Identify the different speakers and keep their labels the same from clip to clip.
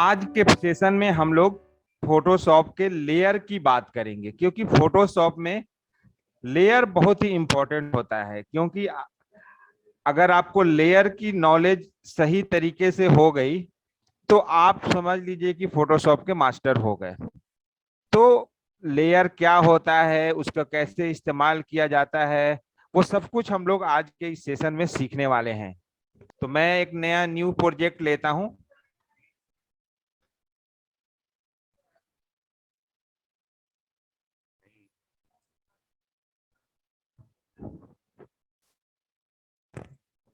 Speaker 1: आज के सेशन में हम लोग फोटोशॉप के लेयर की बात करेंगे, क्योंकि फोटोशॉप में लेयर बहुत ही इंपॉर्टेंट होता है। क्योंकि अगर आपको लेयर की नॉलेज सही तरीके से हो गई तो आप समझ लीजिए कि फोटोशॉप के मास्टर हो गए। तो लेयर क्या होता है, उसका कैसे इस्तेमाल किया जाता है, वो सब कुछ हम लोग आज के इस सेशन में सीखने वाले हैं। तो मैं एक नया न्यू प्रोजेक्ट लेता हूं।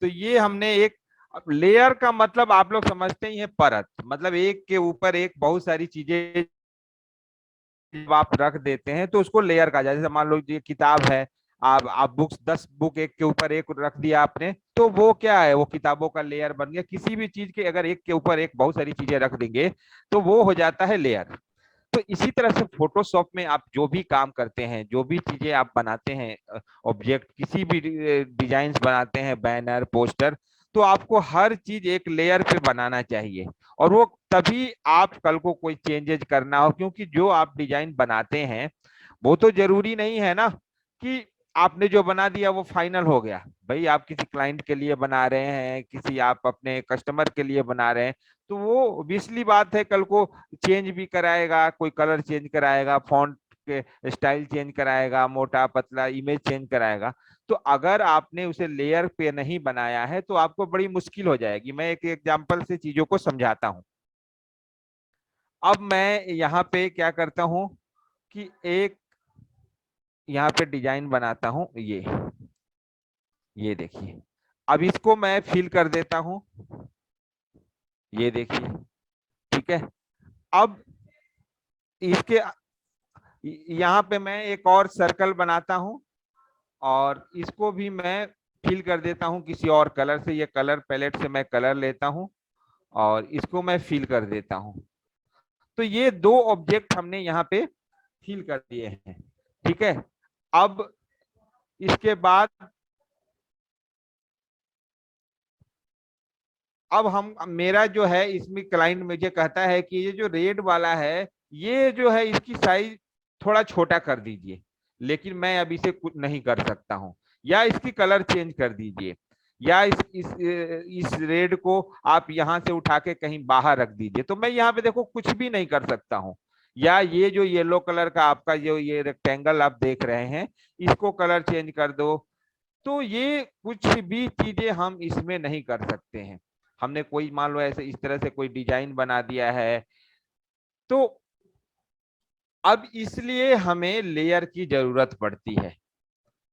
Speaker 1: तो ये हमने एक लेयर का मतलब आप लोग समझते ही हैं, परत मतलब एक के ऊपर एक बहुत सारी चीजें जब आप रख देते हैं तो उसको लेयर कहा जाता है। जैसे मान लो ये किताब है, आप बुक्स 10 बुक एक के ऊपर एक रख दिया आपने, तो वो क्या है, वो किताबों का लेयर बन गया। किसी भी चीज के अगर एक के ऊपर एक बहुत सारी चीजें रख देंगे तो वो हो जाता है लेयर। तो इसी तरह से फोटोशॉप में आप जो भी काम करते हैं, जो भी चीजें आप बनाते हैं, ऑब्जेक्ट किसी भी डिजाइन बनाते हैं, बैनर पोस्टर, तो आपको हर चीज एक लेयर पे बनाना चाहिए। और वो तभी आप कल को कोई चेंजेस करना हो, क्योंकि जो आप डिजाइन बनाते हैं वो तो जरूरी नहीं है ना कि आपने जो बना दिया वो फाइनल हो गया। भाई आप किसी क्लाइंट के लिए बना रहे हैं, किसी आप अपने कस्टमर के लिए बना रहे हैं, तो वो ऑब्वियसली बात है कल को चेंज भी कराएगा, कोई कलर चेंज कराएगा, फॉन्ट के स्टाइल चेंज कराएगा, मोटा पतला इमेज चेंज कराएगा। तो अगर आपने उसे लेयर पे नहीं बनाया है तो आपको बड़ी मुश्किल हो जाएगी। मैं एक एग्जांपल से चीजों को समझाता हूं। अब मैं यहाँ पे क्या करता हूं कि एक यहाँ पे डिजाइन बनाता हूं, ये देखिए। अब इसको मैं फिल कर देता हूं, ये देखिए। ठीक है। अब इसके यहाँ पे मैं एक और सर्कल बनाता हूं और इसको भी मैं फिल कर देता हूं किसी और कलर से। ये कलर पैलेट से मैं कलर लेता हूं और इसको मैं फिल कर देता हूं। तो ये दो ऑब्जेक्ट हमने यहाँ पे फिल कर दिए हैं। ठीक है। अब इसके बाद अब हम मेरा जो है इसमें क्लाइंट मुझे कहता है कि ये जो रेड वाला है, ये जो है इसकी साइज थोड़ा छोटा कर दीजिए। लेकिन मैं अभी से कुछ नहीं कर सकता हूं, या इसकी कलर चेंज कर दीजिए, या इस रेड को आप यहां से उठा के कहीं बाहर रख दीजिए। तो मैं यहाँ पे देखो कुछ भी नहीं कर सकता हूँ। या ये जो येलो कलर का आपका जो ये रेक्टेंगल आप देख रहे हैं, इसको कलर चेंज कर दो। तो ये कुछ भी चीजें हम इसमें नहीं कर सकते हैं। हमने कोई मान लो ऐसे इस तरह से कोई डिजाइन बना दिया है, तो अब इसलिए हमें लेयर की जरूरत पड़ती है।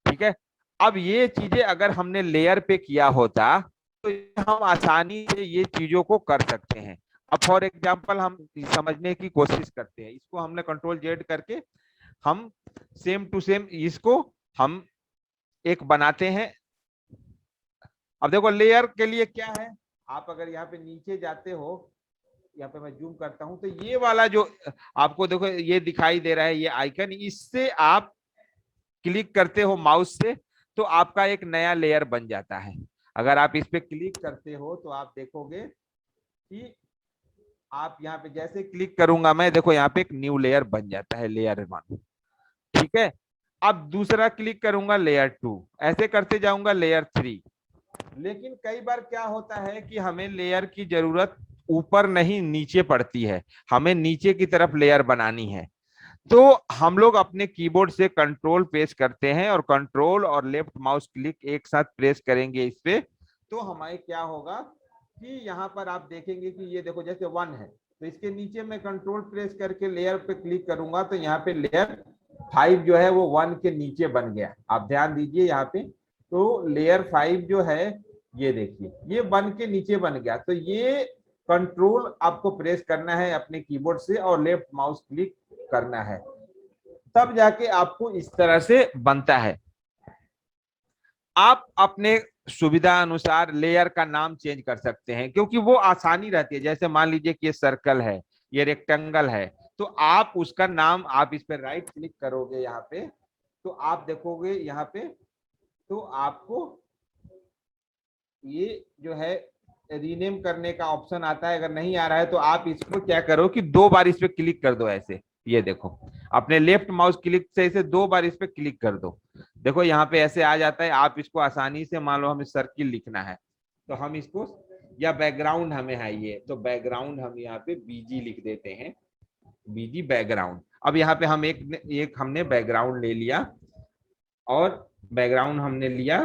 Speaker 1: ठीक है। अब ये चीजें अगर हमने लेयर पे किया होता तो हम आसानी से ये चीजों को कर सकते हैं। अब फॉर एग्जांपल हम समझने की कोशिश करते हैं, इसको हमने कंट्रोल जेड करके हम सेम टू सेम इसको हम एक बनाते हैं। अब देखो लेयर के लिए क्या है, आप अगर यहाँ पे नीचे जाते हो, यहाँ पे मैं जूम करता हूं, तो ये वाला जो आपको देखो ये दिखाई दे रहा है, ये आइकन, इससे आप क्लिक करते हो माउस से तो आपका एक नया लेयर बन जाता है। अगर आप इस पे क्लिक करते हो तो आप देखोगे कि आप यहाँ पे जैसे क्लिक करूंगा मैं, देखो यहाँ पे एक न्यू लेयर बन जाता है, लेयर 1। ठीक है। अब दूसरा क्लिक करूंगा, लेयर 2, ऐसे करते जाऊंगा, लेयर 3। लेकिन कई बार क्या होता है कि हमें लेयर की जरूरत ऊपर नहीं नीचे पड़ती है, हमें नीचे की तरफ लेयर बनानी है। तो हम लोग अपने कीबोर्ड से कंट्रोल प्रेस करते हैं और कंट्रोल और लेफ्ट माउस क्लिक एक साथ प्रेस करेंगे इस पे। तो हमारे क्या होगा कि यहाँ पर आप देखेंगे कि ये देखो जैसे 1 है, तो इसके नीचे मैं कंट्रोल प्रेस करके लेयर पे क्लिक करूंगा तो यहाँ पे लेयर 5 जो है वो 1 के नीचे बन गया। आप ध्यान दीजिए यहाँ पे, तो लेयर 5 जो है, ये देखिए ये 1 के नीचे बन गया। तो ये कंट्रोल आपको प्रेस करना है अपने कीबोर्ड से और लेफ्ट माउस क्लिक करना है, तब जाके आपको इस तरह से बनता है। आप अपने सुविधा अनुसार लेयर का नाम चेंज कर सकते हैं, क्योंकि वो आसानी रहती है। जैसे मान लीजिए कि ये सर्कल है, ये रेक्टेंगल है, तो आप उसका नाम, आप इस पे राइट क्लिक करोगे यहाँ पे, तो आप देखोगे यहाँ पे, तो आपको ये जो है रीनेम करने का ऑप्शन आता है, अगर नहीं आ रहा है तो आप इसको क्या करो कि 2 बार इस पे क्लिक कर दो ऐसे। ये देखो, अपने लेफ्ट माउस क्लिक से इसे 2 बार इस पे क्लिक कर दो। देखो यहाँ पे ऐसे आ जाता है। आप इसको आसानी से, मान लो हमें सर्किल लिखना है तो हम इसको, या बैकग्राउंड हमें है ये, तो बैकग्राउंड हम यहाँ पे बीजी लिख देते हैं, बीजी बैकग्राउंड। अब यहाँ पे हम एक हमने बैकग्राउंड ले लिया, और बैकग्राउंड हमने लिया,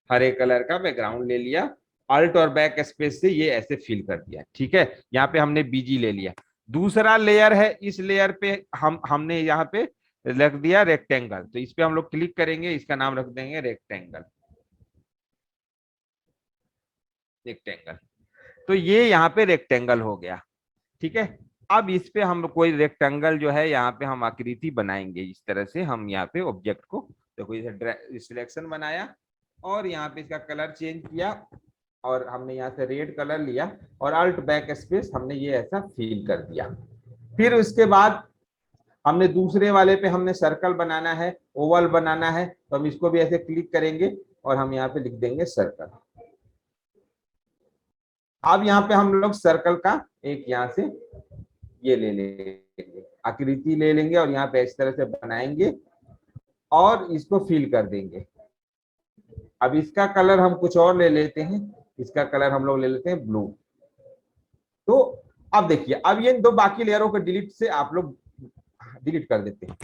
Speaker 1: हरे कलर का बैकग्राउंड ले लिया, अल्ट और बैक स्पेस से ये ऐसे फिल कर दिया। ठीक है, यहाँ पे हमने बीजी ले लिया। दूसरा लेयर है, इस लेयर पे हमने यहाँ पे रख दिया रेक्टेंगल, तो इस पे हम लोग क्लिक करेंगे, इसका नाम रख देंगे रेक्टेंगल, रेक्टेंगल। तो ये यहाँ पे रेक्टेंगल हो गया। ठीक है, अब इस पे हम कोई रेक्टेंगल जो है यहाँ पे हम आकृति बनाएंगे। इस तरह से हम यहाँ पे ऑब्जेक्ट को, देखो इसे सिलेक्शन बनाया, और यहाँ पे इसका कलर चेंज किया, और हमने यहाँ से रेड कलर लिया, और अल्ट बैक स्पेस हमने ये ऐसा फील कर दिया। फिर उसके बाद हमने दूसरे वाले पे हमने सर्कल बनाना है, ओवल बनाना है, तो हम इसको भी ऐसे क्लिक करेंगे, और हम यहाँ पे लिख देंगे सर्कल। अब यहाँ पे हम लोग सर्कल का एक यहाँ से ये ले लेंगे, आकृति ले लेंगे, और यहाँ पे इस तरह से बनाएंगे, और इसको फिल कर देंगे। अब इसका कलर हम कुछ और ले लेते हैं, इसका कलर हम लोग ले लेते हैं ब्लू। तो अब देखिए, अब ये दो बाकी लेयरों को डिलीट से आप लोग डिलीट कर देते हैं।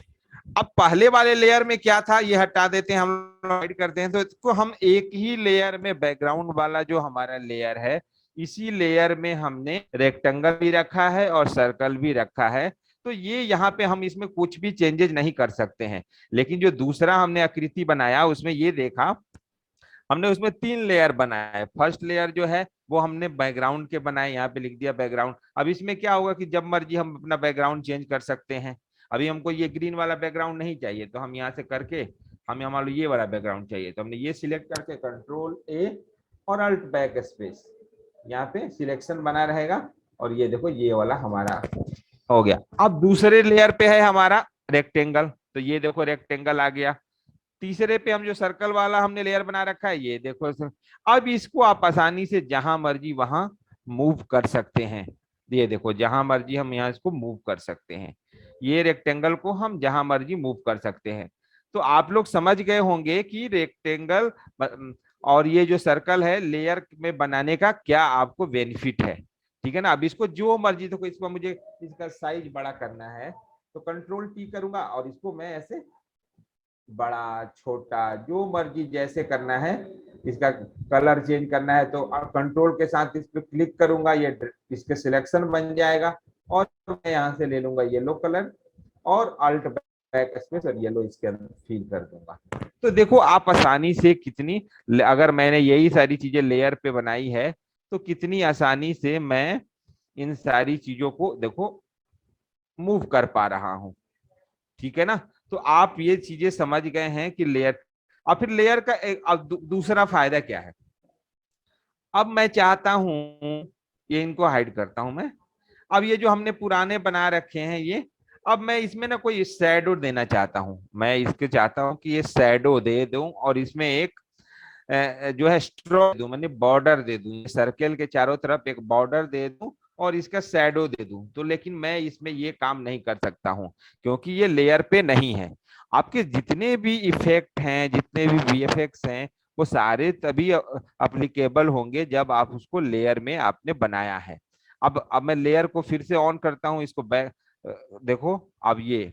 Speaker 1: अब पहले वाले लेयर में क्या था, ये हटा देते हैं, हम हाइड करते हैं। तो इसको हम एक ही लेयर में, बैकग्राउंड वाला जो हमारा लेयर है, इसी लेयर में हमने रेक्टेंगल भी रखा है और सर्कल भी रखा है। तो ये यहाँ पे हम इसमें कुछ भी चेंजेस नहीं कर सकते हैं। लेकिन जो दूसरा हमने आकृति बनाया, उसमें ये देखा, हमने उसमें 3 लेयर बनाए। फर्स्ट लेयर जो है वो हमने बैकग्राउंड के बनाए, यहाँ पे लिख दिया बैकग्राउंड। अब इसमें क्या होगा कि जब मर्जी हम अपना बैकग्राउंड चेंज कर सकते हैं। अभी हमको ये ग्रीन वाला बैकग्राउंड नहीं चाहिए, तो हम यहाँ से करके, हमें मान लो ये वाला बैकग्राउंड चाहिए, तो हमने ये सिलेक्ट करके कंट्रोल ए और अल्ट बैक स्पेस, यहाँ पे सिलेक्शन बना रहेगा, और ये देखो ये वाला हमारा हो गया। अब दूसरे लेयर पे है हमारा रेक्टेंगल, तो ये देखो रेक्टेंगल आ गया। तीसरे पे हम जो सर्कल वाला हमने लेयर बना रखा है, ये देखो। अब इसको आप आसानी से जहां मर्जी वहां मूव कर सकते हैं। ये देखो, जहां मर्जी हम यहाँ इसको मूव कर सकते हैं। ये रेक्टेंगल को हम जहां मर्जी मूव कर सकते हैं। तो आप लोग समझ गए होंगे कि रेक्टेंगल और ये जो सर्कल है, लेयर में बनाने का क्या आपको बेनिफिट है। ठीक है ना। अब इसको जो मर्जी, तो इसको मुझे इसका साइज बड़ा करना है, तो कंट्रोल टी करूंगा, और इसको मैं ऐसे बड़ा छोटा जो मर्जी जैसे करना है। इसका कलर चेंज करना है तो कंट्रोल के साथ इस पर क्लिक करूंगा, ये इसके सिलेक्शन बन जाएगा, और मैं यहाँ से ले लूंगा येलो कलर, और अल्ट बैक स्पेस और येलो इसके अंदर फिल कर दूंगा। तो देखो आप आसानी से कितनी, अगर मैंने यही सारी चीजें लेयर पे बनाई है, तो कितनी आसानी से मैं इन सारी चीजों को देखो मूव कर पा रहा हूं। ठीक है ना। तो आप ये चीजें समझ गए हैं कि लेयर, और फिर लेयर का एक अब दूसरा फायदा क्या है। अब मैं चाहता हूं, ये इनको हाइड करता हूं मैं। अब ये जो हमने पुराने बना रखे हैं ये, अब मैं इसमें ना कोई शैडो देना चाहता हूं। मैं इसके चाहता हूं कि ये शैडो दे दूं, और इसमें एक जो है स्ट्रोक दूं, मैंने बॉर्डर दे दूं, सर्कल के चारों तरफ एक बॉर्डर दे दूं, और इसका शैडो दे दूं। तो लेकिन मैं इसमें ये काम नहीं कर सकता हूं, क्योंकि ये लेयर पे नहीं है। आपके जितने भी इफेक्ट हैं, जितने भी वीएफएक्स हैं, वो सारे तभी अप्लीकेबल होंगे जब आप उसको लेयर में आपने बनाया है। अब मैं लेयर को फिर से ऑन करता हूं, इसको बैक देखो। अब ये,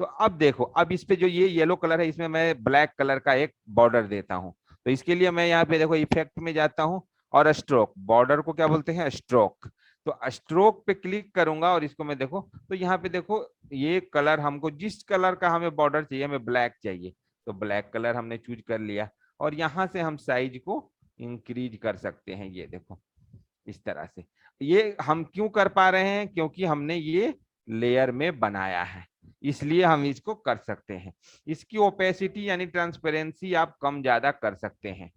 Speaker 1: तो अब देखो, अब इस पे जो ये येलो कलर है, इसमें मैं ब्लैक कलर का एक बॉर्डर देता हूं। तो इसके लिए मैं यहाँ पे देखो इफेक्ट में जाता हूं, और स्ट्रोक, बॉर्डर को क्या बोलते हैं, स्ट्रोक। तो स्ट्रोक पे क्लिक करूंगा, और इसको मैं देखो, तो यहाँ पे देखो ये कलर, हमको जिस कलर का हमें बॉर्डर चाहिए, हमें ब्लैक चाहिए, तो ब्लैक कलर हमने चूज कर लिया। और यहाँ से हम साइज को इंक्रीज कर सकते हैं, ये देखो इस तरह से। ये हम क्यों कर पा रहे हैं, क्योंकि हमने ये लेयर में बनाया है, इसलिए हम इसको कर सकते हैं। इसकी ओपेसिटी यानी ट्रांसपेरेंसी आप कम ज्यादा कर सकते हैं।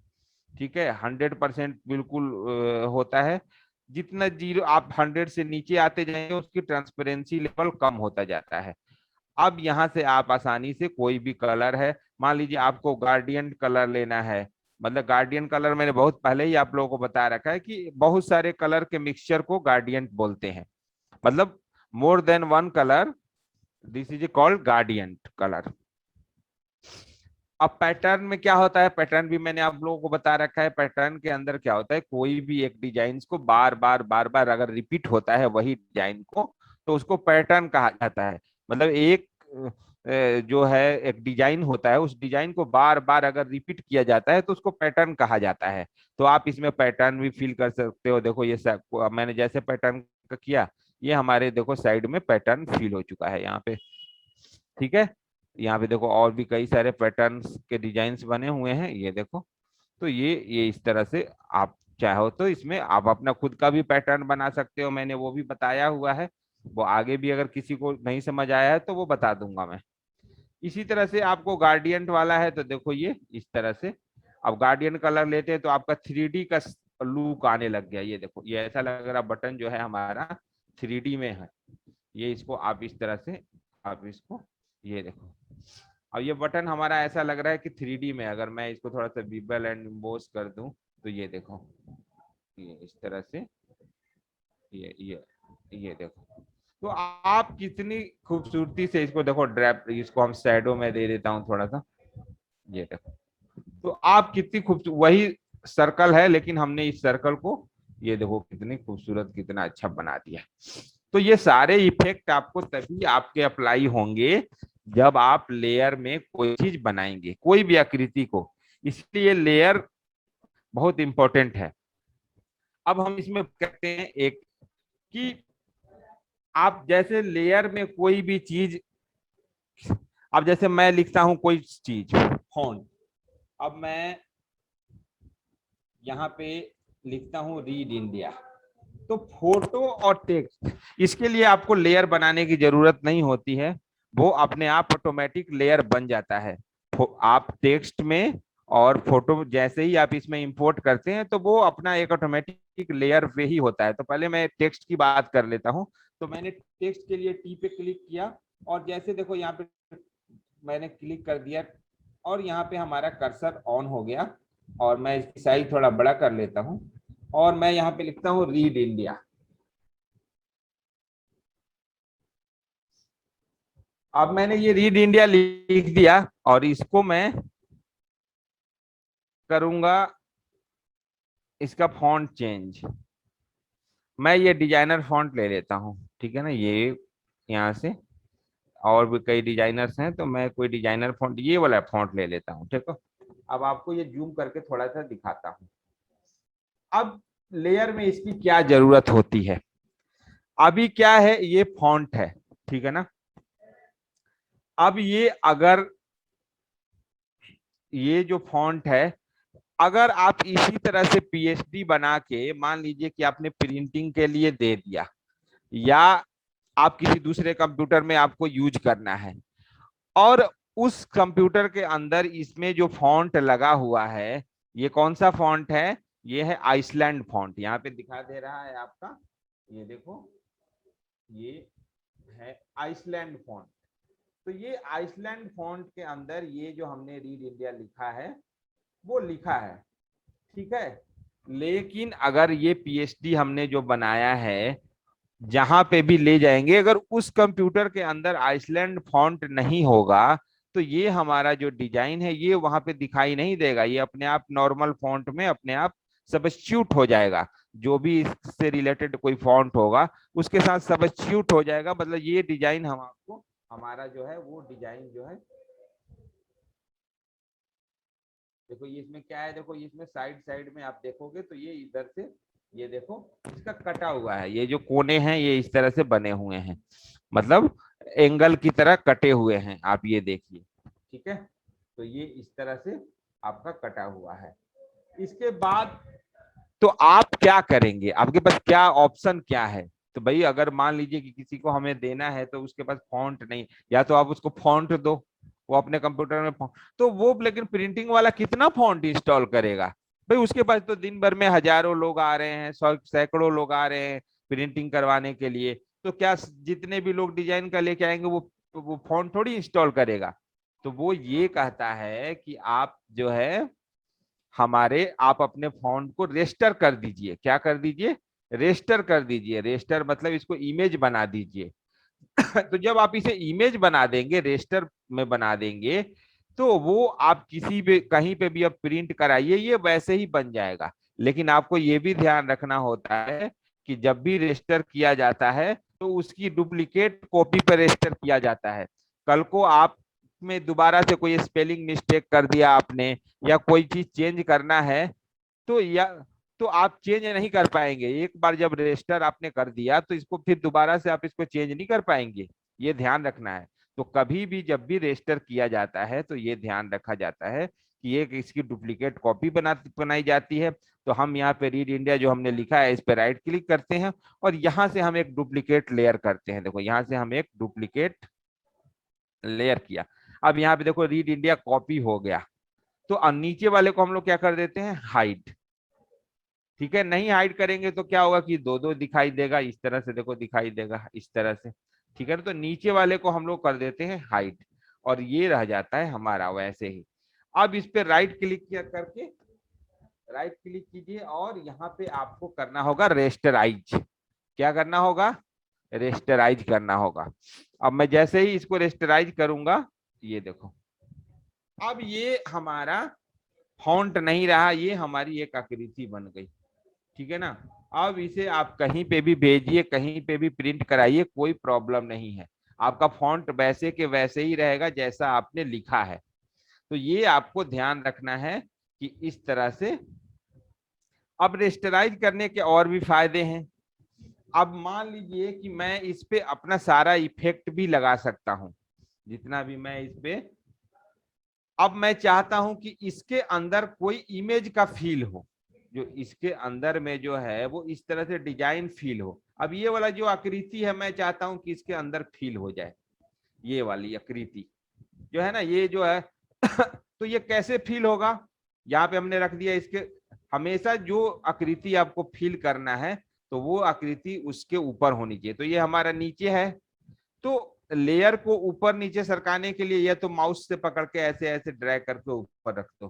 Speaker 1: ठीक है, 100% बिल्कुल होता है। जितना जीरो आप 100 से नीचे आते जाएंगे, उसकी ट्रांसपेरेंसी लेवल कम होता जाता है। अब यहाँ से आप आसानी से कोई भी कलर है, मान लीजिए आपको गार्डियन कलर लेना है, मतलब गार्डियन कलर मैंने बहुत पहले ही आप लोगों को बता रखा है कि बहुत सारे कलर के मिक्सचर को गार्डियन बोलते हैं। मतलब more than one colour, this is called guardian colour. अब पैटर्न में क्या होता है, पैटर्न भी मैंने आप लोगों को बता रखा है। पैटर्न के अंदर क्या होता है, कोई भी एक डिजाइन को बार बार अगर रिपीट होता है वही डिजाइन को, तो उसको पैटर्न कहा जाता है। मतलब एक जो है एक डिजाइन होता है, उस डिजाइन को बार बार अगर रिपीट किया जाता है तो उसको पैटर्न कहा जाता है। तो आप इसमें पैटर्न भी फील कर सकते हो। देखो ये मैंने जैसे पैटर्न का किया, ये हमारे देखो साइड में पैटर्न फील हो चुका है यहाँ पे। ठीक है, यहाँ पे देखो और भी कई सारे पैटर्न्स के डिजाइन बने हुए हैं, ये देखो। तो ये इस तरह से आप चाहो तो इसमें आप अपना खुद का भी पैटर्न बना सकते हो, मैंने वो भी बताया हुआ है। वो आगे भी अगर किसी को नहीं समझ आया है तो वो बता दूंगा मैं। इसी तरह से आपको गार्डियन वाला है तो देखो ये इस तरह से। अब गार्डियन कलर लेते हैं तो आपका 3D का लुक आने लग गया। ये देखो ये ऐसा लग रहा बटन जो है हमारा 3D में है। ये इसको आप इस तरह से, आप इसको, ये देखो अब ये बटन हमारा ऐसा लग रहा है कि 3D में। अगर मैं इसको थोड़ा सा विबल एंड इम्बोस कर दूं तो ये देखो, ये इस तरह से, ये देखो। तो आप कितनी खूबसूरती से इसको देखो, ड्रैप, इसको हम शैडो में दे देता हूँ थोड़ा सा, ये देखो। तो आप कितनी खूबसूरत, वही सर्कल है लेकिन हमने इस सर्कल को, ये देखो कितनी खूबसूरत, कितना अच्छा बना दिया। तो ये सारे इफेक्ट आपको तभी आपके अप्लाई होंगे जब आप लेयर में कोई चीज बनाएंगे, कोई भी आकृति को। इसलिए लेयर बहुत इंपॉर्टेंट है। अब हम इसमें कहते हैं एक कि आप जैसे लेयर में कोई भी चीज, अब जैसे मैं लिखता हूं कोई चीज फॉन्ट, अब मैं यहाँ पे लिखता हूं रीड इंडिया, तो फोटो और टेक्स्ट, इसके लिए आपको लेयर बनाने की जरूरत नहीं होती है, वो अपने आप ऑटोमेटिक लेयर बन जाता है। आप टेक्स्ट में और फोटो जैसे ही आप इसमें इंपोर्ट करते हैं तो वो अपना एक ऑटोमेटिक लेयर पे ही होता है। तो पहले मैं टेक्स्ट की बात कर लेता हूं। तो मैंने टेक्स्ट के लिए टी पे क्लिक किया और जैसे देखो यहाँ पे मैंने क्लिक कर दिया और यहाँ पे हमारा कर्सर ऑन हो गया। और मैं इसकी साइज थोड़ा बड़ा कर लेता हूँ और मैं यहाँ पे लिखता हूँ रीड इंडिया। अब मैंने ये रीड इंडिया लिख दिया और इसको मैं करूंगा इसका फॉन्ट चेंज। मैं ये डिजाइनर फॉन्ट ले लेता हूँ, ठीक है ना, ये यहाँ से। और भी कई डिजाइनर्स हैं तो मैं कोई डिजाइनर फॉन्ट, ये वाला फॉन्ट ले लेता हूँ, ठीक है। अब आपको ये जूम करके थोड़ा सा दिखाता हूँ। अब लेयर में इसकी क्या जरूरत होती है। अभी क्या है, ये फॉन्ट है, ठीक है ना। अब ये अगर ये जो फॉन्ट है, अगर आप इसी तरह से पीएचडी बना के, मान लीजिए कि आपने प्रिंटिंग के लिए दे दिया या आप किसी दूसरे कंप्यूटर में आपको यूज करना है, और उस कंप्यूटर के अंदर इसमें जो फॉन्ट लगा हुआ है, ये कौन सा फॉन्ट है, ये है आइसलैंड फॉन्ट। यहाँ पे दिखा दे रहा है आपका, ये देखो, ये है आइसलैंड फॉन्ट। तो ये आइसलैंड फॉन्ट के अंदर ये जो हमने रीड इंडिया लिखा है वो लिखा है, ठीक है। लेकिन अगर ये पीएचडी हमने जो बनाया है, जहां पे भी ले जाएंगे, अगर उस कंप्यूटर के अंदर आइसलैंड फॉन्ट नहीं होगा तो ये हमारा जो डिजाइन है ये वहां पे दिखाई नहीं देगा। ये अपने आप नॉर्मल फॉन्ट में अपने आप सब्स्टिट्यूट हो जाएगा। जो भी इससे रिलेटेड कोई फॉन्ट होगा उसके साथ सब्स्टिट्यूट हो जाएगा। मतलब ये डिजाइन हम आपको, हमारा जो है वो डिजाइन जो है, देखो ये इसमें क्या है, देखो इसमें साइड साइड में आप देखोगे तो ये इधर से, ये देखो इसका कटा हुआ है, ये जो कोने हैं ये इस तरह से बने हुए हैं, मतलब एंगल की तरह कटे हुए हैं, आप ये देखिए, ठीक है। तो ये इस तरह से आपका कटा हुआ है। इसके बाद तो आप क्या करेंगे, आपके पास क्या ऑप्शन क्या है। तो भाई अगर मान लीजिए कि किसी को हमें देना है तो उसके पास फॉन्ट नहीं, या तो आप उसको फॉन्ट दो, वो अपने कंप्यूटर में तो वो, लेकिन प्रिंटिंग वाला कितना फॉन्ट इंस्टॉल करेगा। भाई उसके पास तो दिन भर में हजारों लोग आ रहे हैं, सैकड़ों लोग आ रहे हैं प्रिंटिंग करवाने के लिए। तो क्या जितने भी लोग डिजाइन का लेके आएंगे वो फॉन्ट थोड़ी इंस्टॉल करेगा। तो वो ये कहता है कि आप जो है हमारे, आप अपने फॉन्ट को रेस्टर कर दीजिए। क्या कर दीजिए? रेस्टर कर दीजिए। रेस्टर मतलब इसको इमेज बना दीजिए। तो जब आप इसे इमेज बना देंगे, रेस्टर में बना देंगे, तो वो आप किसी भी कहीं पे भी आप प्रिंट कराइए, ये वैसे ही बन जाएगा। लेकिन आपको ये भी ध्यान रखना होता है कि जब भी रेस्टर किया जाता है तो उसकी डुप्लीकेट कॉपी पर रेस्टर किया जाता है। कल को आप में दोबारा से कोई स्पेलिंग मिस्टेक कर दिया आपने, या कोई चीज चेंज करना है, तो या तो आप चेंज नहीं कर पाएंगे। एक बार जब रजिस्टर आपने कर दिया तो इसको फिर दोबारा से आप इसको चेंज नहीं कर पाएंगे। ये ध्यान रखना है। तो कभी भी जब भी रजिस्टर किया जाता है तो ये ध्यान रखा जाता है कि एक इसकी डुप्लीकेट कॉपी बनाई जाती है। तो हम यहाँ पे रीड इंडिया जो हमने लिखा है इस पे राइट क्लिक करते हैं, और यहाँ से हम एक डुप्लीकेट लेयर करते हैं। देखो यहाँ से हम एक डुप्लीकेट लेयर किया। अब यहाँ पे देखो रीड इंडिया कॉपी हो गया। तो नीचे वाले को हम लोग क्या कर देते हैं? हाइड। ठीक है, नहीं हाइड करेंगे तो क्या होगा कि दो दो दिखाई देगा, इस तरह से देखो दिखाई देगा इस तरह से। ठीक है ना, तो नीचे वाले को हम लोग कर देते हैं हाइड, और ये रह जाता है हमारा वैसे ही। अब इस पे राइट क्लिक किया करके राइट क्लिक कीजिए, और यहाँ पे आपको करना होगा रेस्टराइज। क्या करना होगा? रेस्टराइज करना होगा। अब मैं जैसे ही इसको रेस्टराइज करूंगा, ये देखो, अब ये हमारा फॉन्ट नहीं रहा, ये हमारी एक आकृति बन गई। ठीक है ना। अब इसे आप कहीं पे भी भेजिए, कहीं पे भी प्रिंट कराइए, कोई प्रॉब्लम नहीं है। आपका फॉन्ट वैसे के वैसे ही रहेगा जैसा आपने लिखा है। तो ये आपको ध्यान रखना है कि इस तरह से। अब रेस्टराइज करने के और भी फायदे हैं। अब मान लीजिए कि मैं इस पे अपना सारा इफेक्ट भी लगा सकता हूं, जितना भी मैं इस पे। अब मैं चाहता हूं कि इसके अंदर कोई इमेज का फील हो, जो इसके अंदर में जो है वो इस तरह से डिजाइन फील हो। अब ये वाला जो आकृति है, मैं चाहता हूं कि इसके अंदर फील हो जाए। ये वाली आकृति जो है ना, ये जो है तो ये कैसे फील होगा? यहाँ पे हमने रख दिया इसके। हमेशा जो आकृति आपको फील करना है तो वो आकृति उसके ऊपर होनी चाहिए। तो ये हमारा नीचे है, तो लेयर को ऊपर नीचे सरकाने के लिए या तो माउस से पकड़ के ऐसे ऐसे ड्रैग करके ऊपर रख दो।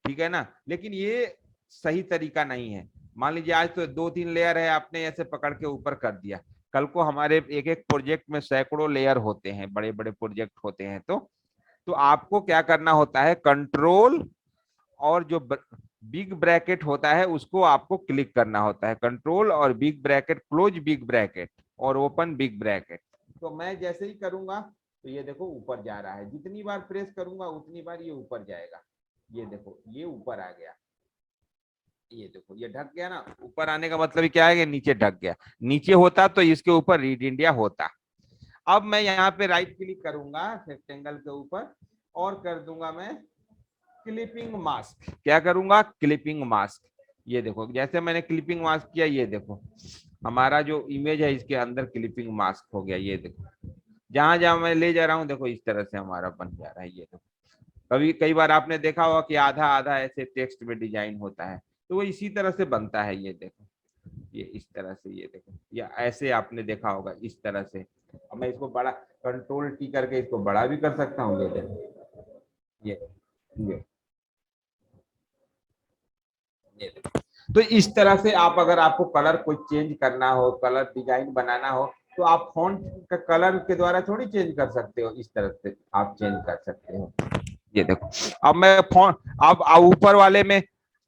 Speaker 1: ठीक है ना, लेकिन ये सही तरीका नहीं है। मान लीजिए आज तो दो तीन लेयर है, आपने ऐसे पकड़ के ऊपर कर दिया, कल को हमारे एक एक प्रोजेक्ट में सैकड़ों लेयर होते हैं, बड़े बड़े प्रोजेक्ट होते हैं। तो आपको क्या करना होता है? कंट्रोल और जो बिग ब्रैकेट होता है उसको आपको क्लिक करना होता है। कंट्रोल और big bracket, close big bracket और ओपन बिग ब्रैकेट। तो मैं जैसे ही करूंगा तो ये देखो ऊपर जा रहा है। जितनी बार प्रेस करूंगा उतनी बार ये ऊपर जाएगा। ये देखो ये ऊपर आ गया। ये देखो ये ढक गया ना। ऊपर आने का मतलब क्या है कि नीचे ढक गया। नीचे होता तो इसके ऊपर रीड इंडिया होता। अब मैं यहाँ पे राइट क्लिक करूंगा रेक्टेंगल के ऊपर, और कर दूंगा मैं क्लिपिंग मास्क। क्या करूंगा? Clipping mask. ये देखो जैसे मैंने क्लिपिंग मास्क किया, ये देखो हमारा जो इमेज है इसके अंदर क्लिपिंग मास्क हो गया। ये देखो जहां जहां मैं ले जा रहा हूँ, देखो इस तरह से हमारा बन जा रहा है। ये देखो कभी कई बार आपने देखा होगा कि आधा आधा ऐसे टेक्स्ट में डिजाइन होता है, तो वो इसी तरह से बनता है। ये देखो ये इस तरह से, ये देखो, या ऐसे आपने देखा होगा इस तरह से। अब मैं इसको बड़ा कंट्रोल टी करके इसको बड़ा भी कर सकता हूँ। ये देखो ये ये ये देखो। तो इस तरह से आप, अगर आपको कलर कोई चेंज करना हो, कलर डिजाइन बनाना हो, तो आप फॉन्ट का कलर के द्वारा थोड़ी चेंज कर सकते हो। इस तरह से आप चेंज कर सकते हो। ये देखो अब मैं फॉन्ट, अब ऊपर वाले में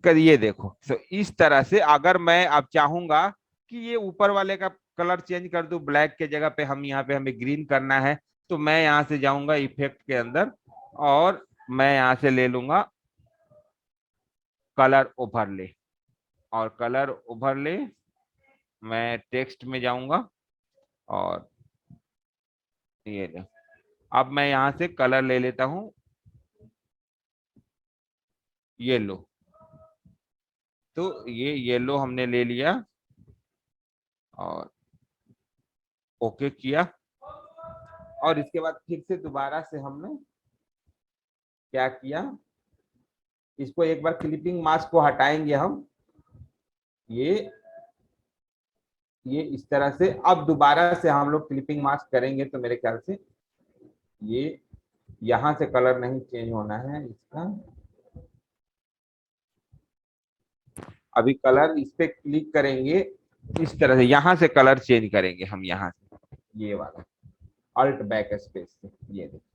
Speaker 1: करिए देखो। तो इस तरह से अगर मैं अब चाहूंगा कि ये ऊपर वाले का कलर चेंज कर दूं, ब्लैक के जगह पे हम यहाँ पे हमें ग्रीन करना है, तो मैं यहाँ से जाऊंगा इफेक्ट के अंदर, और मैं यहाँ से ले लूंगा कलर ओवरले। और कलर ओवरले मैं टेक्स्ट में जाऊंगा, और ये ले। अब मैं यहाँ से कलर ले लेता हूँ येलो। तो ये येलो हमने ले लिया और ओके किया। और इसके बाद फिर से दोबारा से हमने क्या किया, इसको एक बार क्लिपिंग मास्क को हटाएंगे हम। ये ये इस तरह से। अब दोबारा से हम लोग क्लिपिंग मास्क करेंगे तो मेरे ख्याल से ये यहां से कलर नहीं चेंज होना है इसका। अभी कलर इस पे क्लिक करेंगे, इस तरह से यहां से कलर चेंज करेंगे हम, यहां से ये वाला अल्ट बैक स्पेस से, ये देखिए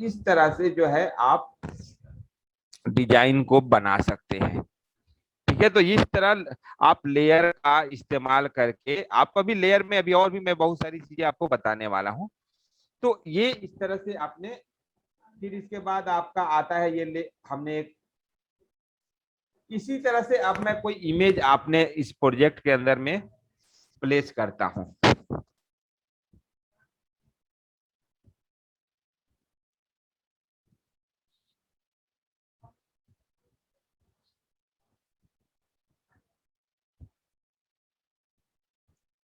Speaker 1: इस तरह से जो है आप डिजाइन को बना सकते हैं। ठीक है, तो इस तरह आप लेयर का इस्तेमाल करके, आप अभी लेयर में अभी और भी मैं बहुत सारी चीजें आपको बताने वाला हूँ। तो ये इस तरह से आपने, फिर इसके बाद आपका आता है ये हमने एक इसी तरह से अब मैं कोई इमेज आपने इस प्रोजेक्ट के अंदर में प्लेस करता हूं।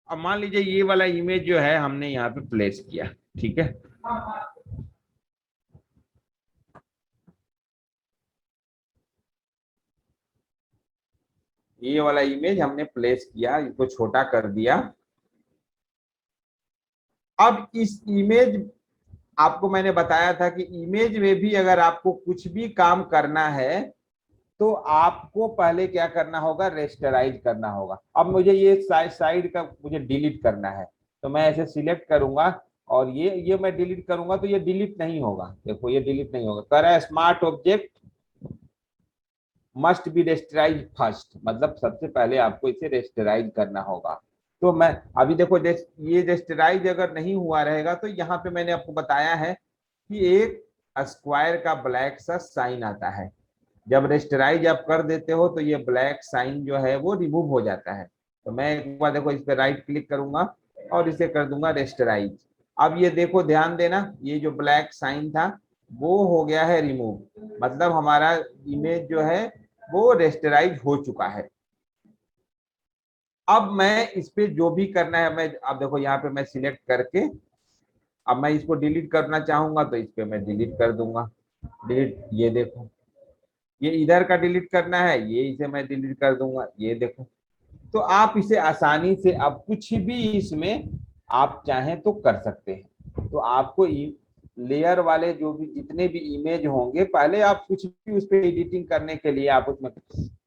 Speaker 1: अब मान लीजिए ये वाला इमेज जो है हमने यहाँ पे प्लेस किया, ठीक है। ये वाला इमेज हमने प्लेस किया, इसको छोटा कर दिया। अब इस इमेज, आपको मैंने बताया था कि इमेज में भी अगर आपको कुछ भी काम करना है तो आपको पहले क्या करना होगा, रेस्टराइज करना होगा। अब मुझे ये साइड का मुझे डिलीट करना है, तो मैं ऐसे सिलेक्ट करूंगा और ये मैं डिलीट करूंगा तो ये डिलीट नहीं होगा। देखो ये डिलीट नहीं होगा, कह रहा है smart object must be rasterise first, मतलब सबसे पहले आपको इसे रेस्टराइज करना होगा। तो मैं अभी देखो, ये रेस्टराइज अगर नहीं हुआ रहेगा तो यहाँ पे मैंने आपको बताया है कि एक स्क्वायर का ब्लैक सा साइन आता है। जब रेस्टराइज आप कर देते हो तो ये ब्लैक साइन जो है वो रिमूव हो जाता है। तो मैं एक बार देखो इस पे राइट क्लिक करूंगा और इसे कर दूंगा रेस्टराइज। अब ये देखो ध्यान देना, ये जो ब्लैक साइन था वो हो गया है रिमूव, मतलब हमारा इमेज जो है वो रेस्टराइज हो चुका है। अब मैं इस पे जो भी करना है, मैं अब देखो यहाँ पे मैं सिलेक्ट करके, अब मैं इसको डिलीट करना चाहूंगा तो इस पे मैं डिलीट कर दूंगा। डिलीट, ये देखो ये इधर का डिलीट करना है, ये इसे मैं डिलीट कर दूंगा, ये देखो। तो आप इसे आसानी से अब कुछ भी इसमें आप चाहें तो कर सकते हैं। तो आपको लेयर वाले जो भी जितने भी इमेज होंगे, पहले आप कुछ भी उस पर एडिटिंग करने के लिए, आप उसमें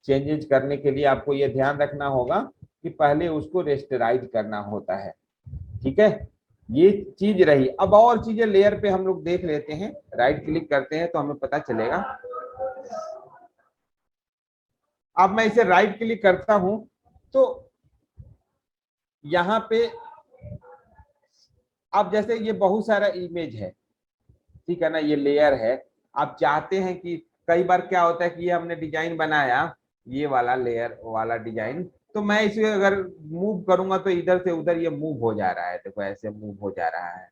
Speaker 1: चेंजेस करने के लिए आपको ये ध्यान रखना होगा कि पहले उसको रेस्टराइज करना होता है। ठीक है, ये चीज रही। अब और चीजें लेयर पे हम लोग देख लेते हैं, राइट क्लिक करते हैं तो हमें पता चलेगा। अब मैं इसे राइट क्लिक करता हूं तो यहाँ पे, अब जैसे ये बहुत सारा इमेज है, ठीक है ना, ये लेयर है। आप चाहते हैं कि कई बार क्या होता है कि ये हमने डिजाइन बनाया, ये वाला लेयर वाला डिजाइन, तो मैं इसे अगर मूव करूंगा तो इधर से उधर ये मूव हो जा रहा है, देखो ऐसे मूव हो जा रहा है,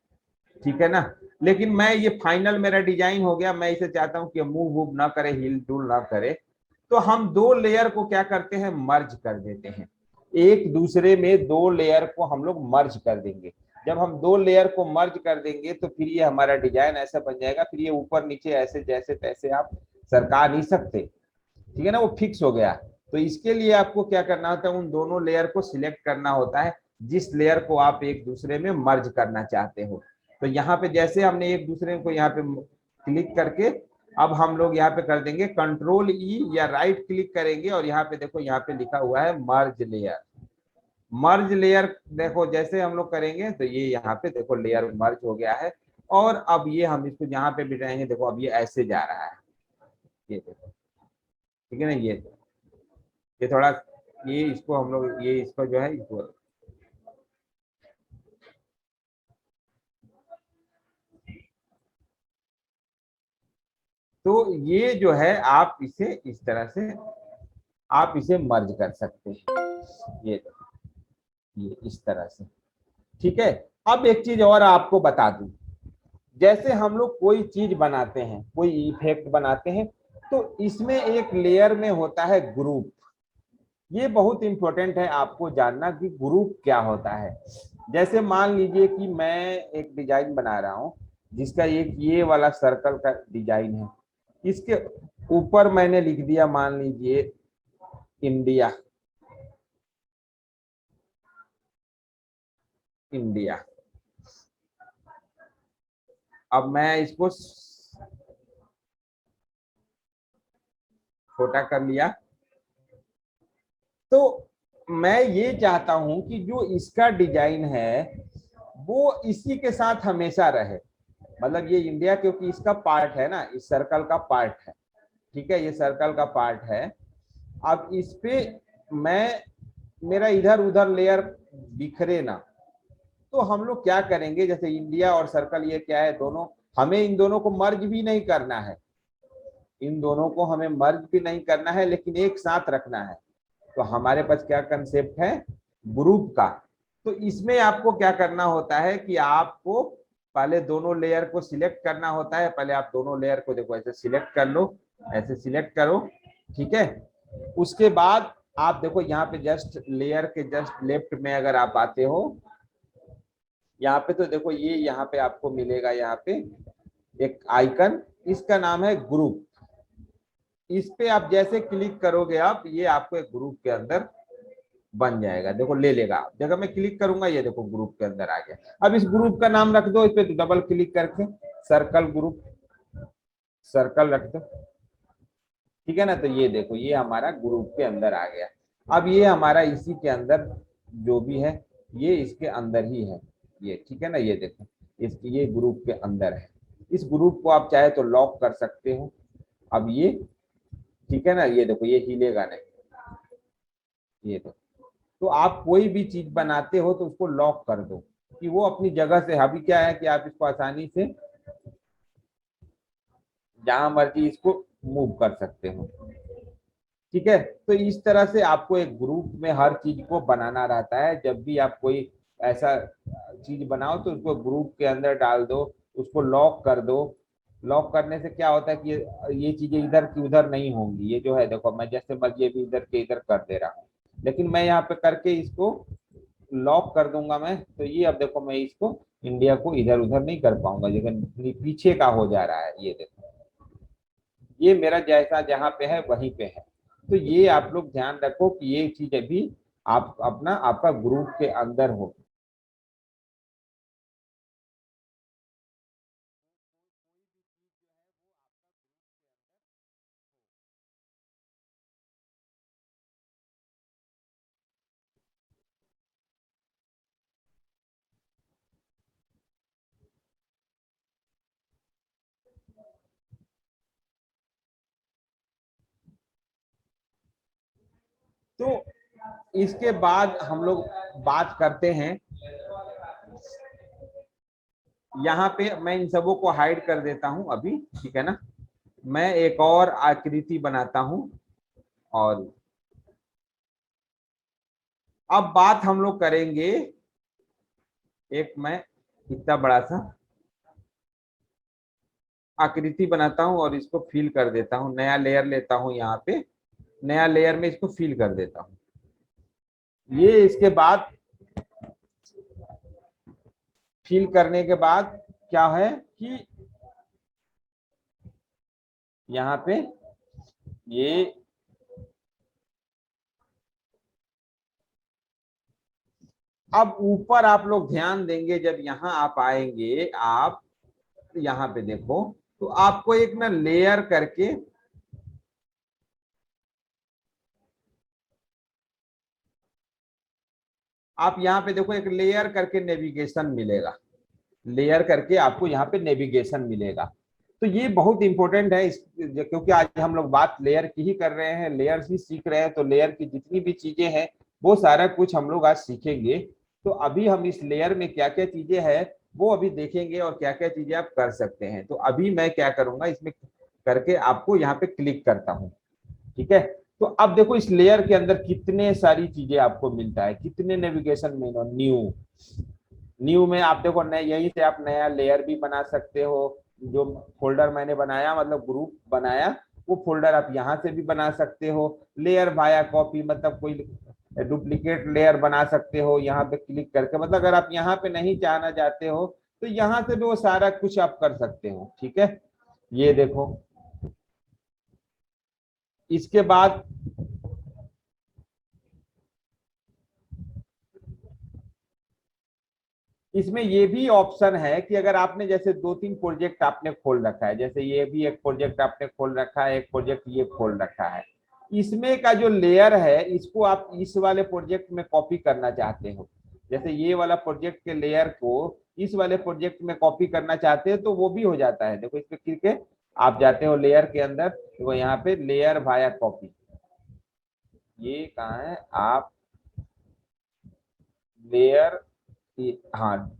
Speaker 1: ठीक है ना। लेकिन मैं ये फाइनल मेरा डिजाइन हो गया, मैं इसे चाहता हूं कि मूव वूव ना करे, हिल डुल ना करे। तो हम दो लेयर को क्या करते हैं, मर्ज कर देते हैं। एक दूसरे में दो लेयर को हम लोग मर्ज कर देंगे। जब हम दो लेयर को मर्ज कर देंगे तो फिर ये हमारा डिजाइन ऐसा बन जाएगा, फिर ये ऊपर नीचे ऐसे जैसे तैसे आप सरका नहीं सकते, ठीक है ना, वो फिक्स हो गया। तो इसके लिए आपको क्या करना होता है, उन दोनों लेयर को सिलेक्ट करना होता है जिस लेयर को आप एक दूसरे में मर्ज करना चाहते हो। तो यहाँ पे जैसे हमने एक दूसरे को यहाँ पे क्लिक करके, अब हम लोग यहाँ पे कर देंगे कंट्रोल ई या राइट क्लिक करेंगे और यहाँ पे देखो, यहाँ पे लिखा हुआ है मर्ज लेयर। मर्ज लेयर देखो जैसे हम लोग करेंगे तो ये यहाँ पे देखो लेयर मर्ज हो गया है। और अब ये हम इसको जहाँ पे बिठाएंगे, देखो अब ये ऐसे जा रहा है, ये देखो, ठीक है ना। ये थोड़ा, ये इसको हम लोग, ये इसको जो है इसको, तो ये जो है आप इसे इस तरह से आप इसे मर्ज कर सकते हैं, ये इस तरह से, ठीक है। अब एक चीज और आपको बता दूं, जैसे हम लोग कोई चीज बनाते हैं, कोई इफेक्ट बनाते हैं, तो इसमें एक लेयर में होता है ग्रुप। ये बहुत इंपॉर्टेंट है आपको जानना कि ग्रुप क्या होता है। जैसे मान लीजिए कि मैं एक डिजाइन बना रहा हूं, जिसका एक ये वाला सर्कल का डिजाइन है, इसके ऊपर मैंने लिख दिया मान लीजिए इंडिया, इंडिया। अब मैं इसको छोटा कर लिया, तो मैं ये चाहता हूं कि जो इसका डिजाइन है वो इसी के साथ हमेशा रहे। मतलब ये इंडिया क्योंकि इसका पार्ट है ना, इस सर्कल का पार्ट है, ठीक है, ये सर्कल का पार्ट है। अब इस पे मैं मेरा इधर उधर लेयर बिखरे ना, तो हम लोग क्या करेंगे, जैसे इंडिया और सर्कल ये क्या है, दोनों, हमें इन दोनों को मर्ज भी नहीं करना है, इन दोनों को हमें मर्ज भी नहीं करना है, लेकिन एक साथ रखना है। तो हमारे पास क्या कंसेप्ट है, ग्रुप का। तो इसमें आपको क्या करना होता है कि आपको पहले दोनों लेयर को सिलेक्ट करना होता है। पहले आप दोनों लेयर को देखो ऐसे सिलेक्ट कर लो, ऐसे सिलेक्ट करो, ठीक है। उसके बाद आप देखो यहाँ पे जस्ट लेयर के जस्ट लेफ्ट में अगर आप आते हो, यहाँ पे तो देखो ये यहाँ पे आपको मिलेगा, यहाँ पे एक आइकन, इसका नाम है ग्रुप। इस पे आप जैसे क्लिक करोगे आप, ये आपको एक ग्रुप के अंदर बन जाएगा, देखो ले लेगा। जगह मैं क्लिक करूंगा, ये देखो ग्रुप के अंदर आ गया। अब इस ग्रुप का नाम रख दो, इस पे डबल क्लिक करके सर्कल ग्रुप, सर्कल रख दो, ठीक है ना। तो ये देखो ये हमारा ग्रुप के अंदर आ गया। अब ये हमारा इसी के अंदर जो भी है, ये इसके अंदर ही है, ये ठीक है ना। ये देखो इसकी ये ग्रुप के अंदर है। इस ग्रुप को आप चाहे तो लॉक कर सकते हो। अब ये ठीक है ना, ये देखो ये हिलेगा नहीं, ये देखो। तो आप कोई भी चीज बनाते हो तो उसको लॉक कर दो कि वो अपनी जगह से, अभी क्या है कि आप इसको आसानी से जहां मर्जी इसको मूव कर सकते हो, ठीक है। तो इस तरह से आपको एक ग्रुप में हर चीज को बनाना रहता है। जब भी आप कोई ऐसा चीज बनाओ तो उसको ग्रुप के अंदर डाल दो, उसको लॉक कर दो। लॉक करने से क्या होता है कि ये चीजें इधर की उधर नहीं होंगी। ये जो है देखो, मैं जैसे मर्जी भी इधर के इधर कर दे रहा हूँ, लेकिन मैं यहाँ पे करके इसको लॉक कर दूंगा मैं, तो ये अब देखो मैं इसको इंडिया को इधर उधर नहीं कर पाऊंगा, लेकिन पीछे का हो जा रहा है। ये देखो ये मेरा जैसा जहाँ पे है वहीं पे है। तो ये आप लोग ध्यान रखो कि ये चीज अभी आप अपना आपका ग्रुप के अंदर हो। तो इसके बाद हम लोग बात करते हैं, यहाँ पे मैं इन सबों को हाइड कर देता हूं अभी, ठीक है ना। मैं एक और आकृति बनाता हूं, और अब बात हम लोग करेंगे, एक मैं इतना बड़ा सा आकृति बनाता हूं और इसको फिल कर देता हूं, नया लेयर लेता हूं, यहाँ पे नया लेयर में इसको फिल कर देता हूं। ये इसके बाद फिल करने के बाद क्या है कि यहाँ पे ये अब ऊपर आप लोग ध्यान देंगे, जब यहाँ आप आएंगे, आप यहाँ पे देखो, तो आपको एक ना लेयर करके, आप यहाँ पे देखो एक लेयर करके नेविगेशन मिलेगा, लेयर करके आपको यहाँ पे नेविगेशन मिलेगा। तो ये बहुत इंपॉर्टेंट है क्योंकि आज हम लोग बात लेयर की ही कर रहे हैं, लेयर्स ही सीख रहे हैं। तो लेयर की जितनी भी चीजें हैं वो सारा कुछ हम लोग आज सीखेंगे। तो अभी हम इस लेयर में क्या क्या चीजें हैं वो अभी देखेंगे, और क्या क्या चीजें आप कर सकते हैं। तो अभी मैं क्या करूंगा, इसमें करके आपको यहाँ पे क्लिक करता हूँ, ठीक है। तो अब देखो इस लेयर के अंदर कितने सारी चीजें आपको मिलता है, कितने नेविगेशन मेनू, न्यू, न्यू में आप देखो नए, यहीं से आप नया लेयर भी बना सकते हो। जो फोल्डर मैंने बनाया, मतलब ग्रुप बनाया, वो फोल्डर आप यहाँ से भी बना सकते हो। लेयर वाया कॉपी, मतलब कोई डुप्लीकेट लेयर बना सकते हो यहाँ पे क्लिक करके। मतलब अगर आप यहाँ पे नहीं जाना चाहते हो तो यहाँ से भी वो सारा कुछ आप कर सकते हो, ठीक है। ये देखो इसके बाद इसमें ये भी ऑप्शन है कि अगर आपने जैसे दो तीन प्रोजेक्ट आपने खोल रखा है, जैसे ये भी एक प्रोजेक्ट आपने खोल रखा है, एक प्रोजेक्ट ये खोल रखा है, इसमें का जो लेयर है इसको आप इस वाले प्रोजेक्ट में कॉपी करना चाहते हो, जैसे ये वाला प्रोजेक्ट के लेयर को इस वाले प्रोजेक्ट में कॉपी करना चाहते हैं तो वो भी हो जाता है। देखो इस पे क्लिक है, आप जाते हो लेयर के अंदर, तो यहाँ पे लेयर वाया कॉपी, ये कहाँ है, आप लेयर, हाँ,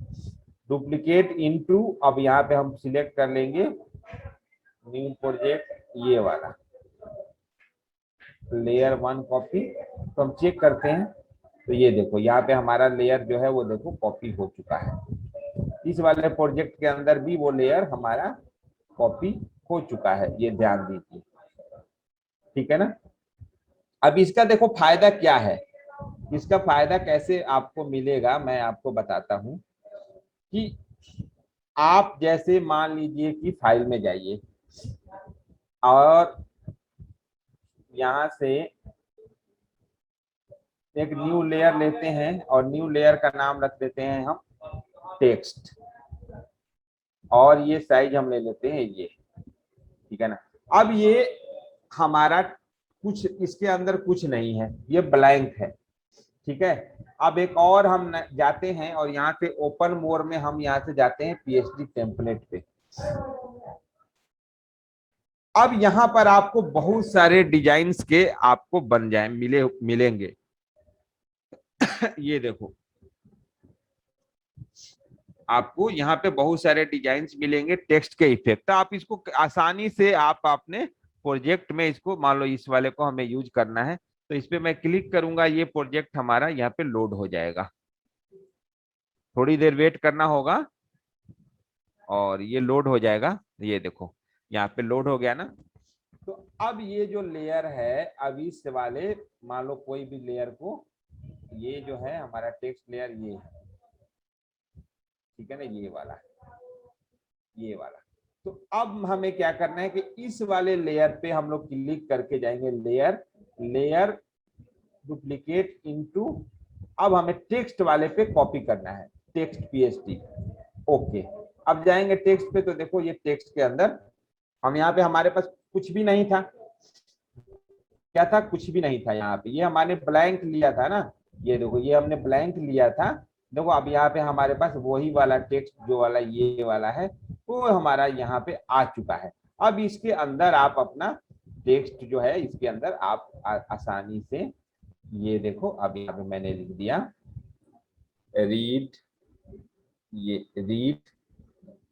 Speaker 1: डुप्लीकेट इनटू, अब यहाँ पे हम सिलेक्ट कर लेंगे न्यू प्रोजेक्ट, ये वाला लेयर 1 कॉपी। तो हम चेक करते हैं, तो ये देखो यहाँ पे हमारा लेयर जो है वो देखो कॉपी हो चुका है। इस वाले प्रोजेक्ट के अंदर भी वो लेयर हमारा कॉपी हो चुका है, ये ध्यान दीजिए, ठीक है ना। अब इसका देखो फायदा क्या है, इसका फायदा कैसे आपको मिलेगा मैं आपको बताता हूं कि आप जैसे मान लीजिए कि फाइल में जाइए और यहां से एक न्यू लेयर लेते हैं और न्यू लेयर का नाम रख देते हैं हम टेक्स्ट, और ये साइज हम ले लेते हैं ये, ठीक है ना। अब ये हमारा कुछ इसके अंदर कुछ नहीं है, ये ब्लैंक है, ठीक है। अब एक और हम जाते हैं और यहाँ से ओपन मोर में हम यहाँ से जाते हैं पीएचडी टेम्पलेट पे। अब यहाँ पर आपको बहुत सारे डिजाइन्स के आपको बन जाए मिलेंगे। ये देखो आपको यहाँ पे बहुत सारे डिजाइन्स मिलेंगे टेक्स्ट के इफेक्ट, आप इसको आसानी से आप अपने प्रोजेक्ट में इसको, मान लो इस वाले को हमें यूज करना है, तो इस पे मैं क्लिक करूंगा, ये प्रोजेक्ट हमारा यहाँ पे लोड हो जाएगा, थोड़ी देर वेट करना होगा और ये लोड हो जाएगा। ये देखो यहाँ पे लोड हो गया ना। तो अब ये जो लेयर है, अब इस वाले मान लो कोई भी लेयर को, ये जो है हमारा टेक्स्ट लेयर ये है, ठीक है ना, ये वाला, ये वाला। तो अब हमें क्या करना है कि इस वाले लेयर पे हम लोग क्लिक करके जाएंगे, लेयर, लेयर डुप्लीकेट इनटू, अब हमें टेक्स्ट वाले पे कॉपी करना है, टेक्स्ट पीएचडी, ओके। अब जाएंगे टेक्स्ट पे, तो देखो ये टेक्स्ट के अंदर हम यहाँ पे हमारे पास कुछ भी नहीं था, क्या था, कुछ भी नहीं था यहाँ पे, ये हमारे ब्लैंक लिया था ना, ये देखो ये हमने ब्लैंक लिया था। देखो अब यहाँ पे हमारे पास वही वाला टेक्स्ट जो वाला ये वाला है वो हमारा यहाँ पे आ चुका है। अब इसके अंदर आप अपना टेक्स्ट जो है इसके अंदर आप आसानी से, ये देखो अब यहाँ पे मैंने लिख दिया रीड, ये रीड,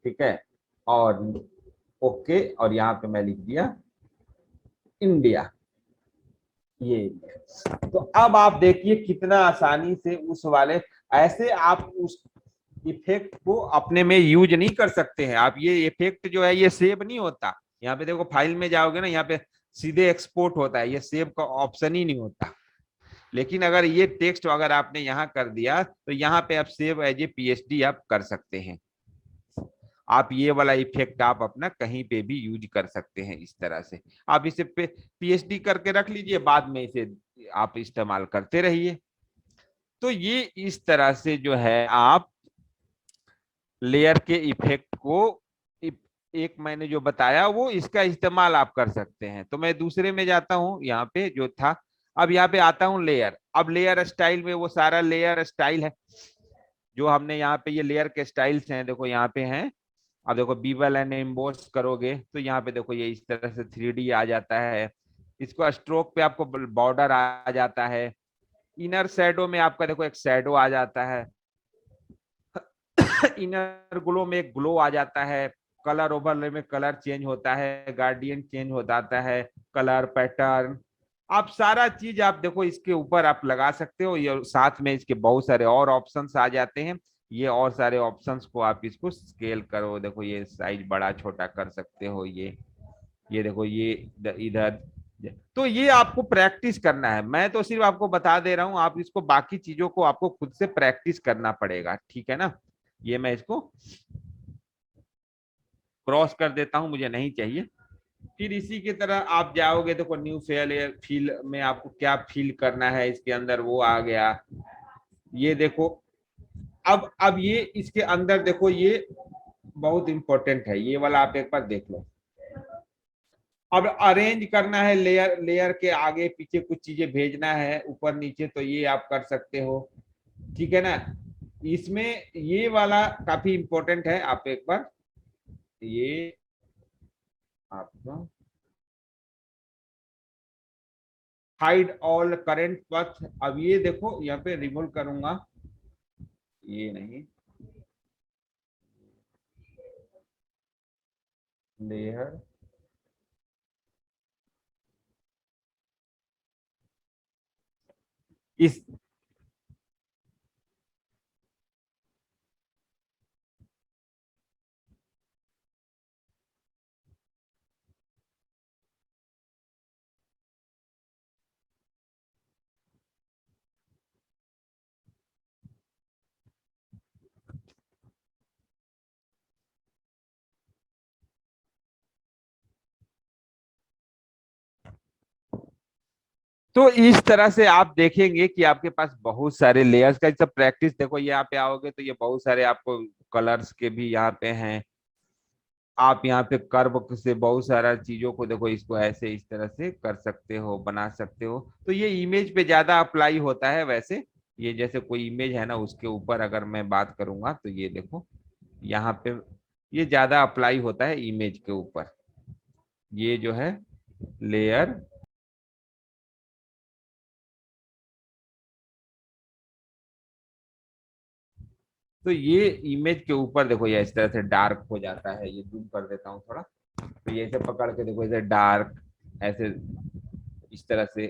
Speaker 1: ठीक है, और ओके, और यहाँ पे मैं लिख दिया इंडिया, ये। तो अब आप देखिए कितना आसानी से उस वाले, ऐसे आप उस इफेक्ट को अपने में यूज नहीं कर सकते हैं आप, ये इफेक्ट जो है ये सेव नहीं होता, यहाँ पे देखो फाइल में जाओगे ना, यहाँ पे सीधे एक्सपोर्ट होता है, ये सेव का ऑप्शन ही नहीं होता। लेकिन अगर ये टेक्स्ट अगर आपने यहाँ कर दिया तो यहाँ पे आप सेव एज ए पीएचडी आप कर सकते हैं, आप ये वाला इफेक्ट आप अपना कहीं पे भी यूज कर सकते हैं। इस तरह से आप इसे पीएचडी करके रख लीजिए, बाद में इसे आप इस्तेमाल करते रहिए। तो ये इस तरह से जो है आप लेयर के इफेक्ट को, एक मैंने जो बताया वो इसका इस्तेमाल आप कर सकते हैं। तो मैं दूसरे में जाता हूं, यहाँ पे जो था, अब यहाँ पे आता हूं लेयर। अब लेयर स्टाइल में वो सारा लेयर स्टाइल है जो हमने यहाँ पे, ये लेयर के स्टाइल्स हैं, देखो यहाँ पे हैं। अब देखो बीवल एंड एम्बोस करोगे तो यहाँ पे देखो ये इस तरह से 3D आ जाता है, इसको स्ट्रोक पे आपको बॉर्डर आ जाता है, इनर शैडो में आपका देखो एक शैडो आ जाता है, इनर ग्लो में एक ग्लो आ जाता है, कलर ओवरले में कलर चेंज होता है, गार्डियन चेंज हो जाता है, कलर पैटर्न, आप सारा चीज आप देखो इसके ऊपर आप लगा सकते हो। ये साथ में इसके बहुत सारे और ऑप्शंस आ जाते हैं, ये और सारे ऑप्शंस को आप इसको स्केल करो, देखो ये साइज बड़ा छोटा कर सकते हो, ये देखो ये इधर। तो ये आपको प्रैक्टिस करना है, मैं तो सिर्फ आपको बता दे रहा हूं, आप इसको बाकी चीजों को आपको खुद से प्रैक्टिस करना पड़ेगा, ठीक है ना। ये मैं इसको क्रॉस कर देता हूं, मुझे नहीं चाहिए। फिर इसी की तरह आप जाओगे, देखो न्यू फील में आपको क्या फील करना है इसके अंदर, वो आ गया। ये देखो अब ये इसके अंदर देखो ये बहुत इंपॉर्टेंट है, ये वाला आप एक बार देख लो। अब अरेंज करना है, लेयर लेयर के आगे पीछे कुछ चीजें भेजना है ऊपर नीचे, तो ये आप कर सकते हो। ठीक है ना। इसमें ये वाला काफी इंपॉर्टेंट है, आप एक बार ये आपका हाइड ऑल करंट पथ। अब ये देखो यहाँ पे रिमूव करूंगा, ये नहीं, लेयर, इस तो इस तरह से आप देखेंगे कि आपके पास बहुत सारे लेयर्स का सब प्रैक्टिस, देखो यहाँ पे आओगे तो ये बहुत सारे आपको कलर्स के भी यहाँ पे हैं। आप यहाँ पे कर्व से बहुत सारा चीजों को देखो, इसको ऐसे इस तरह से कर सकते हो, बना सकते हो। तो ये इमेज पे ज्यादा अप्लाई होता है वैसे। ये जैसे कोई इमेज है ना, उसके ऊपर अगर मैं बात करूंगा तो ये देखो यहाँ पे ये ज्यादा अप्लाई होता है इमेज के ऊपर, ये जो है लेयर। तो ये इमेज के ऊपर देखो ये इस तरह से डार्क हो जाता है, ये जूम कर देता हूँ थोड़ा। तो ये ऐसे पकड़ के देखो, ऐसे डार्क, ऐसे इस तरह से।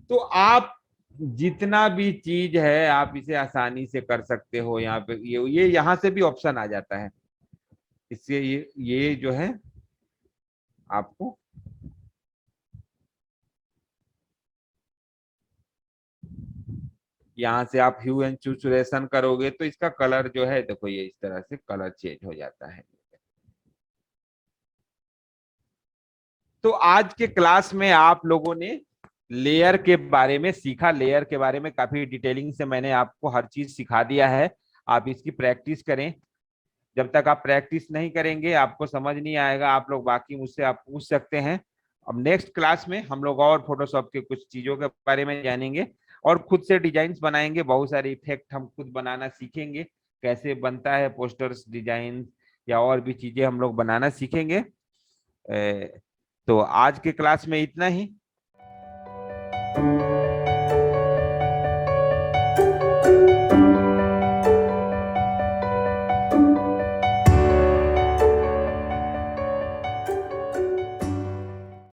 Speaker 1: तो आप जितना भी चीज है आप इसे आसानी से कर सकते हो। यहाँ पे ये यहाँ से भी ऑप्शन आ जाता है, इससे ये जो है आपको यहाँ से आप ह्यू एंड सैचुरेशन करोगे तो इसका कलर जो है देखो ये इस तरह से कलर चेंज हो जाता है। तो आज के क्लास में आप लोगों ने लेयर के बारे में सीखा, लेयर के बारे में काफी डिटेलिंग से मैंने आपको हर चीज सिखा दिया है। आप इसकी प्रैक्टिस करें। जब तक आप प्रैक्टिस नहीं करेंगे आपको समझ नहीं आएगा। आप लोग बाकी मुझसे आप पूछ सकते हैं। अब नेक्स्ट क्लास में हम लोग और फोटोशॉप के कुछ चीजों के बारे में जानेंगे और खुद से डिजाइन बनाएंगे। बहुत सारे इफेक्ट हम खुद बनाना सीखेंगे, कैसे बनता है पोस्टर्स डिजाइन, या और भी चीजें हम लोग बनाना सीखेंगे। तो आज के क्लास में इतना ही।